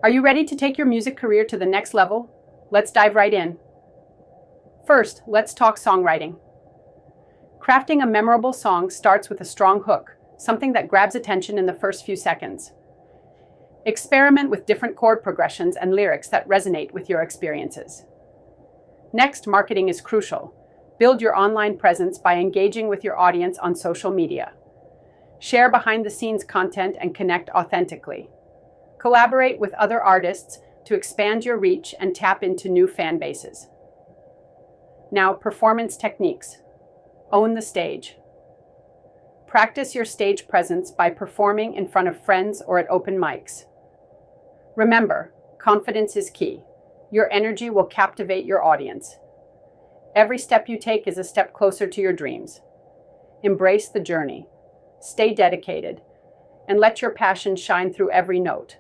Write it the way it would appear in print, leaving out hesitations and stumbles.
Are you ready to take your music career to the next level? Let's dive right in. First, let's talk songwriting. Crafting a memorable song starts with a strong hook, something that grabs attention in the first few seconds. Experiment with different chord progressions and lyrics that resonate with your experiences. Next, marketing is crucial. Build your online presence by engaging with your audience on social media. Share behind-the-scenes content and connect authentically. Collaborate with other artists to expand your reach and tap into new fan bases. Now, performance techniques. Own the stage. Practice your stage presence by performing in front of friends or at open mics. Remember, confidence is key. Your energy will captivate your audience. Every step you take is a step closer to your dreams. Embrace the journey. Stay dedicated, and let your passion shine through every note.